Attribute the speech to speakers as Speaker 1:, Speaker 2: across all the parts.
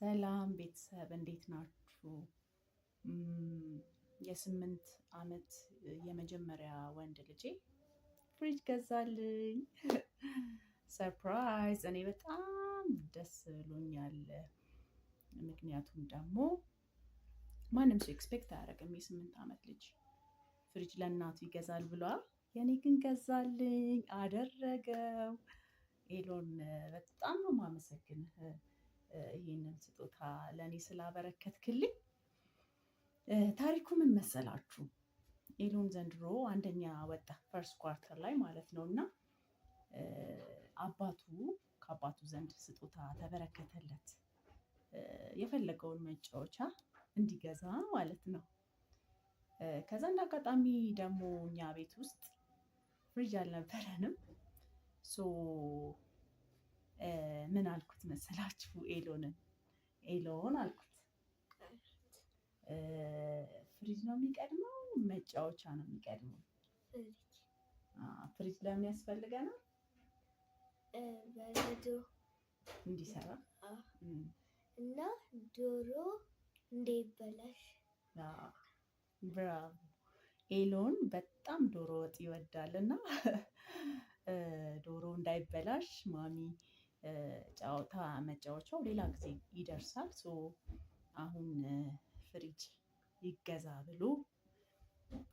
Speaker 1: ሰላም ቤተሰብ እንዴት ናችሁ? የ8 ዓመት የመጀመሪያ ወንድ ልጄ ፍሪጅ ገዛልኝ። ሰርፕራይዝ! እኔ በጣም ደስ ብሎኛል። ምክንያቱም ደግሞ ማንም ሰው ኤክስፔክት አያደርግም የ8 ዓመት ልጅ ፍሪጅ ለእናቱ ይገዛል ብሏል። የኔ ግን ገዛልኝ አደረገው። ኤሎን በጣም ነው የማመሰግንህ ይህንን ስጦታ ለእኔ ስላበረከትክልኝ። ታሪኩ ምን መሰላችሁ? ኤሎን ዘንድሮ አንደኛ ወጣ ፈርስት ኳርተር ላይ ማለት ነው። እና ከአባቱ ዘንድ ስጦታ ተበረከተለት፣ የፈለገውን መጫወቻ እንዲገዛ ማለት ነው። ከዛ እንደ አጋጣሚ ደግሞ እኛ ቤት ውስጥ ፍሪጅ አልነበረንም። ምን አልኩት መሰላችሁ? ኤሎን አልኩት፣ ፍሪጅ ነው የሚቀድመው መጫወቻ ነው የሚቀድመው? ፍሪጅ ለምን ያስፈልገናል?
Speaker 2: በረዶ
Speaker 1: እንዲሰራ
Speaker 2: እና ዶሮ እንዳይበላሽ።
Speaker 1: ብራቮ! ኤሎን በጣም ዶሮ ወጥ ይወዳል እና ዶሮ እንዳይበላሽ ማሚ መጫወቻው ሌላ ጊዜ ይደርሳል። አሁን ፍሪጅ ይገዛ ብሎ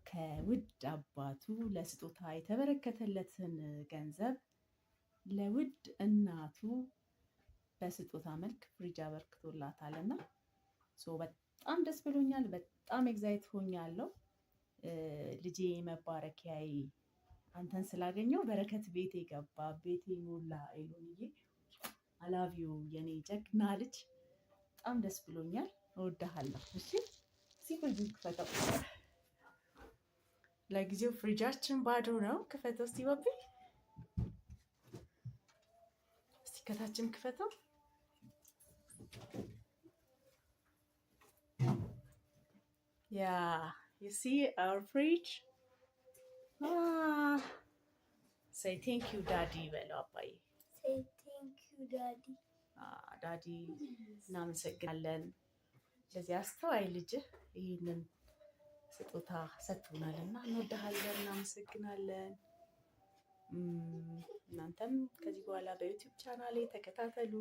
Speaker 1: ከውድ አባቱ ለስጦታ የተበረከተለትን ገንዘብ ለውድ እናቱ በስጦታ መልክ ፍሪጅ አበርክቶላታል እና በጣም ደስ ብሎኛል። በጣም ኤግዛይት ሆኛለሁ። ልጄ መባረኪያዬ አንተን ስላገኘው በረከት ቤቴ ገባ፣ ቤቴ ሞላ። ኤሎንዬ አላቪው የኔ ጀግና ልጅ፣ በጣም ደስ ብሎኛል። እወድሃለሁ። እሺ ፍሪጁን ክፈተው። ለጊዜው ፍሪጃችን ባዶ ነው። ክፈተው እስቲ ባቢ፣ እስቲ ከታችን ክፈተው። You see our fridge? Say thank you daddy በለው አባዬ።
Speaker 2: Say thank you daddy.
Speaker 1: ዳዲ እናመሰግናለን። ለዚህ አስተዋይ ልጅህ ይህንን ስጦታ ሰጥቶናል እና እንወድሃለን፣ እናመሰግናለን። እናንተም ከዚህ በኋላ በዩቲዩብ ቻናሌ ተከታተሉ።